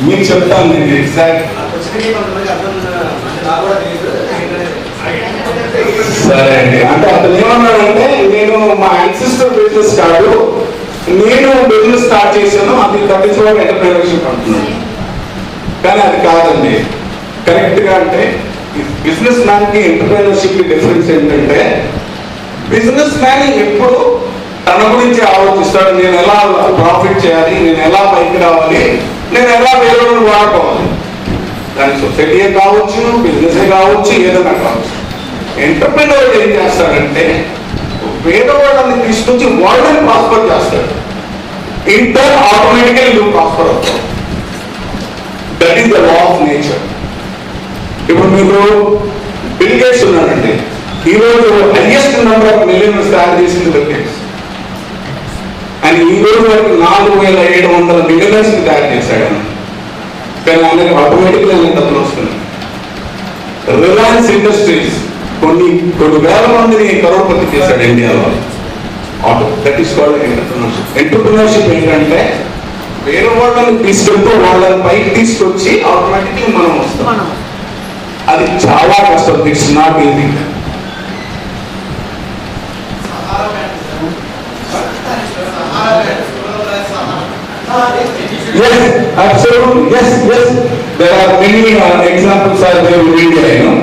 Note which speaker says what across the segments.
Speaker 1: మీకు చెప్తాను నేను ఎగ్జాక్ట్. సరే అండి, అంటే అతను ఏమన్నాడంటే నేను మా యాన్సిస్టర్ బిజినెస్ కాదు, నేను బిజినెస్ స్టార్ట్ చేశాను, అది కట్టించుకోవడం ఎంటర్ప్రెన్యూర్షిప్ అంటున్నాడు. కానీ అది కాదండి కరెక్ట్ గా. అంటే బిజినెస్ మ్యాన్ కి ఎంటర్ప్రెన్యూర్షిప్ కి డిఫరెన్స్ ఏంటంటే, బిజినెస్ మ్యాన్ ఎప్పుడు తన గురించి ఆలోచిస్తాడు. నేను ఎలా ప్రాఫిట్ చేయాలి, నేను ఎలా పైకి రావాలి, నేను ఎలా వేరే వాడుకోవాలి. దాని సొసైటీయే కావచ్చు, బిజినెస్ కావచ్చు, ఏదైనా కావచ్చు. ఎంటర్ప్రెన్యూర్ ఏం చేస్తాడంటే వేరే వాళ్ళని తీసుకొచ్చి వాళ్ళని ప్రాస్పర్ చేస్తాడు. ఇంటర్ ఆటోమేటికల్ నువ్వు ప్రాస్పర్ అవుతావు. That is the law of nature. ఇప్పుడు మీరు బిల్ గేట్స్ ఉన్నారండి, ఈరోజు హైయెస్ట్ నెంబర్ ఆఫ్ మిలియనర్స్ తయారు చేసింది బిల్ గేట్స్. ఆయన ఈ రోజు వరకు 4700 మిలియనర్స్ తయారు చేశాడు. కానీ ఆయనకు ఆటోమేటిక్గా ఆయన డబ్బులు వస్తున్నాయి. రిలయన్స్ ఇండస్ట్రీస్ కొన్ని వేల మందిని కరోడ్పతి చేశాడు ఇండియాలో. Auto that is called entrepreneurship. Entrepreneurship ఏంటంటే వేరే వాళ్ళని తీసుకెళ్తూ వాళ్ళని పైకి తీసుకొచ్చి ఆటోమేటిక్గా మనం వస్తాం. అది చాలా కష్టం. It's not easy. Yes, absolutely. Yes. There are many examples are there in India, you know,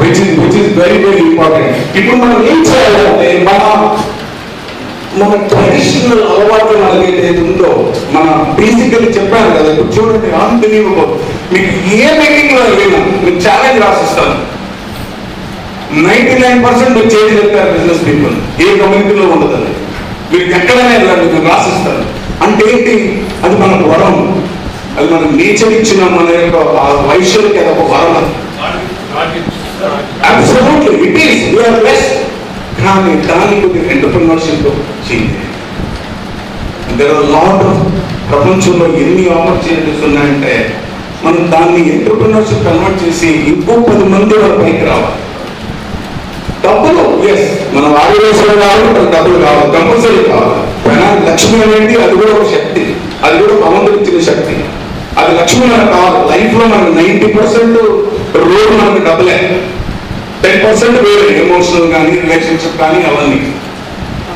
Speaker 1: which is very important. ఇప్పుడు మనం ఏం చేయాలంటే మన ట్రెడిషనల్ అలవాట్లు మనకైతే ఉందో, మన బేసికల్లీ చెప్పాను కదా. ఇప్పుడు చూడండి, అన్బిలీవబుల్. మీకు ఏ మీటింగ్ లో వెళ్ళినా మీకు ఛాలెంజ్ రాసిస్తాను. 99% చేంజ్ చెప్తారు బిజినెస్ పీపుల్. ఏ కమ్యూనిటీలో ఉండదండి. మీరు ఎక్కడైనా వెళ్ళండి, మీరు రాసిస్తారు. అంటే ఏంటి? అది మనకు వరం. అది మన నేచర్ ఇచ్చిన మన యొక్క వైశ్యులకి అది ఒక వరం. Absolutely it is. We are blessed. కానీ దానికి కొద్దిగా ఎంటర్ప్రెన్యూర్షిప్ చేయండి. దేర్ ఆర్ లాట్ ఆఫ్ ప్రపంచంలో ఎన్ని ఆపర్చునిటీస్ ఉన్నాయంటే మనం దాన్ని ఎంటర్ప్రెన్యూర్షిప్ కన్వర్ట్ చేసి ఇంకో 10 మంది వరకు పైకి రావాలి. డబ్బులు ఎస్, మనం ఆదివేశాలు కావాలి, డబ్బులు కావాలి, కంపల్సరీ కావాలి. లక్ష్మి అనేది అది కూడా ఒక శక్తి, అది కూడా భగవంతుడు ఇచ్చిన శక్తి. అది లక్ష్మి మనకు కావాలి. లైఫ్ లో మనకు 90% రోడ్ మనకు డబ్బులే, 10% వేరే ఎమోషనల్ కానీ రిలేషన్షిప్ కానీ అవన్నీ.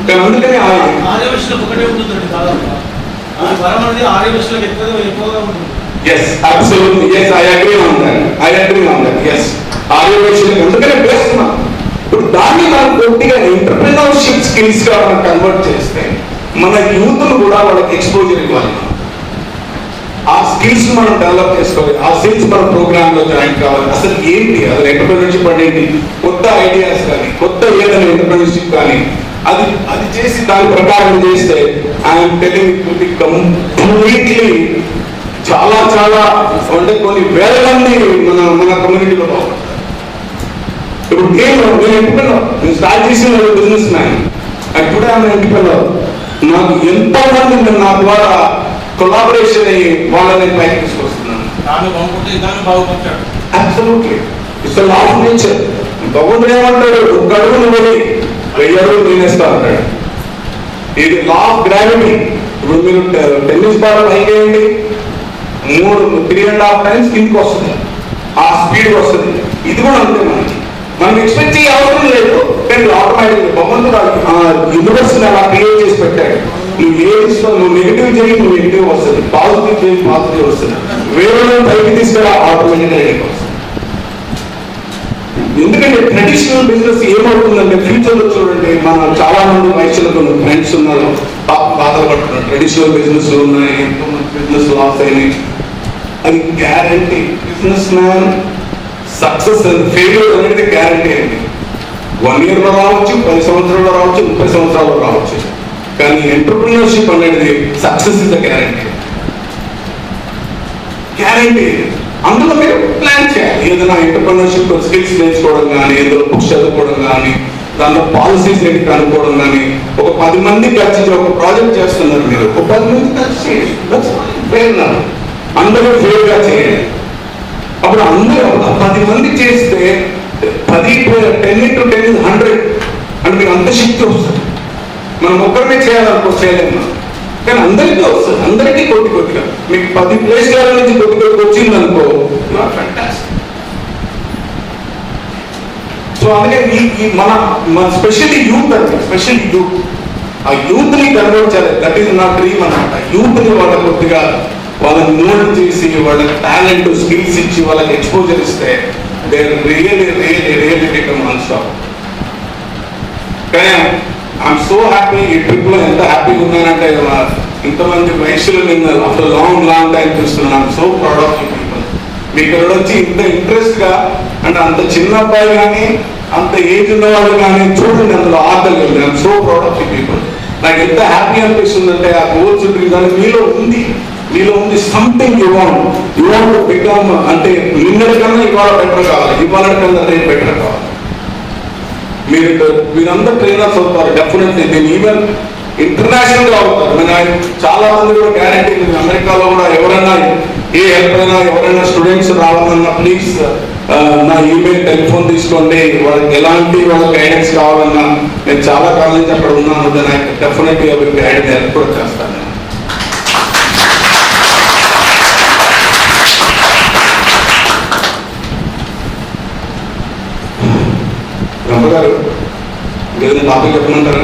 Speaker 1: కానీ అందుకని yes, absolutely. Yes, I agree on that. Yes, ఆర్యవేశాలకు అందుకనే బెస్ట్. ఇప్పుడు దాన్ని మనం కొద్దిగా ఎంటర్ప్రెన్యూర్షిప్ స్కిల్స్ గా మనం కన్వర్ట్ చేస్తే మన యూత్ కూడా వాళ్ళకి ఎక్స్పోజర్ ఇవ్వాలి. ఆ స్కిల్స్ మనం డెవలప్ చేసుకోవాలి. ఆ స్కిల్స్ మన ప్రోగ్రామ్ లో జాయిన్ కావాలి. అసలు ఏంటి అసలు ఎంటర్ప్రెన్యూర్షిప్ అంటే ఏంటి, కొత్త ఐడియాస్ కానీ కొత్త ఏదైనా ఎంటర్ప్రెన్యూర్షిప్ కానీ అది చేసి దాని ప్రకారం చేస్తే ఐఎమ్ టెలింగ్ కంప్లీట్లీ చాలా అంటే కొన్ని వేల మంది మన కమ్యూనిటీలో బాగుంటారు. ఇప్పుడు నేను ఎంటర్ప్రెన్యూర్, నేను స్టార్ట్ చేసిన బిజినెస్ మ్యాన్. అప్పుడే ఆమె ఎంటర్ప్రెన్యూర్. నాకు ఎంతో మంది నా ద్వారా కొలాబరేషన్ అయ్యి వాళ్ళని పైకి తీసుకొస్తున్నాను. Absolutely it's law of nature. భగవంతుడు ఏమంటాడు, ఒక అడుగును పోయి 1000 అడుగులు నేనేస్తా అంటాడు. ఇది లా ఆఫ్ గ్రావిటీ. ఇప్పుడు మీరు టెన్నిస్ బాల్ పైకి వేయండి, 3.5 times కిందికి వస్తుంది, ఆ స్పీడ్ వస్తుంది. ఇది కూడా అంతే. మనం ఎక్స్పెక్ట్ చేయ అవసరం లేదు. కానీ ఆటోమేటిక్ భగవంతుడు యూనివర్సిటీ అలా క్రియేట్ చేసి పెట్టాడు. నువ్వు ఏది ఇస్తావు, నువ్వు నెగిటివ్ చేయి, నువ్వు నెగిటివ్ వస్తుంది, పాజిటివ్ చేయి, పాజిటివ్ వస్తుంది. వేరే పైకి తీసుకురా ఆటోమేటిక్గా నెగిటివ్ వస్తుంది. ఎందుకంటే ట్రెడిషనల్ బిజినెస్ ఏమవుతుందంటే ఫ్యూచర్ లో చూడండి, మన చాలా మంది వయసులకు ఫ్రెండ్స్ ఉన్నారు, బాధలు పడుతున్నారు. ట్రెడిషనల్ బిజినెస్ ఉన్నాయి, ఎంతో మంది బిజినెస్ లాస్ అయినాయి. అది guarantee. Business man success and failure అనేది గ్యారంటీ అండి. 1 year లో రావచ్చు, 10 సంవత్సరాల్లో రావచ్చు, 30 సంవత్సరాల్లో రావచ్చు. కానీ ఎంటర్ప్రెన్యూర్షిప్ అనేది సక్సెస్ ఇస్ ద గ్యారంటీ. అందులో మీరు ప్లాన్ చేయాలి. ఏదైనా ఎంటర్ప్రెన్యూర్షిప్ స్కిల్స్ నేర్చుకోవడం కానీ, ఏదో బుక్స్ చదువుకోవడం కానీ, దాంట్లో పాలసీస్ ఏంటి కనుక్కోవడం కానీ. ఒక 10 మంది కలిసి ఒక ప్రాజెక్ట్ చేస్తున్నారు, మీరు ఒక 10 మంది కలిసి అందరూ ఫెయిల్ గా చేయండి. అప్పుడు అందరూ 10 మంది చేస్తే 10 into 10 is 100 అంటే మీకు అంత శక్తి వస్తుంది. మనం ఒక్కరినే చేయాలనుకో చేయలేము. కానీ అందరికీ వస్తుంది, అందరికీ కొద్ది కొద్దిగా. మీకు 10 ప్లేస్ల నుంచి కొద్ది కొద్దిగా వచ్చింది అనుకో, యు ఆర్ ఫ్యాంటాస్టిక్. సో అందుకే ఈ మన స్పెషల్లీ యూత్ అంటే, స్పెషల్లీ యూత్, ఆ యూత్ ని కన్వర్ట్ చేయాలి. దట్ ఈస్ నా డ్రీమ్ అన్నమాట. యూత్ ని వాళ్ళ కొద్దిగా వాళ్ళని మోల్డ్ చేసి, వాళ్ళకి టాలెంట్, స్కిల్స్ ఇచ్చి, వాళ్ళకి ఎక్స్పోజర్ ఇస్తే they really really really become unstoppable. కానీ ఐఎమ్ సో హ్యాపీ. ఈ ట్రిప్ లో ఎంత హ్యాపీగా ఉన్నానంటే, ఇంతమంది వయసులు నేను ఆఫ్టర్ లాంగ్ టైం చూస్తున్నాను. I'm so proud of you people. మీ ఇక్కడ వచ్చి ఇంత ఇంట్రెస్ట్ గా, అంటే అంత చిన్న అబ్బాయి కానీ అంత ఏజ్ ఉన్నవాళ్ళు కానీ చూడండి, అందులో ఆర్డర్ లేదు. I'm so proud of you people. నాకు ఎంత హ్యాపీ అనిపిస్తుందంటే, ఆ గోల్స్ డ్రీమ్స్ మీలో ఉంది something you want to become. అంటే నిన్నటి కన్నా ఇవాళ బెటర్ కావాలి, ఇవాళ కన్నా రేపు బెటర్ కావాలి. మీరందరూ ట్రైనర్స్ అవుతారు డెఫినెట్లీ. దీన్ని ఈవెన్ ఇంటర్నేషనల్ గా అవుతారు. చాలా మంది కూడా గ్యారంటీ, అమెరికాలో కూడా ఎవరైనా ఏ హెల్ప్ అయినా, ఎవరైనా స్టూడెంట్స్ రావాలన్నా ప్లీజ్ నా ఈమెయిల్, టెలిఫోన్ తీసుకోండి. వాళ్ళకి ఎలాంటి వాళ్ళ గైడెన్స్ కావాలన్నా నేను చాలా కాలం నుంచి అక్కడ ఉన్నాను. డెఫినెట్గా గైడ్ హెల్ప్ కూడా చేస్తాను. బ్రహ్మ గారు ఏదైనా టాపిక్ చెప్పమంటారా?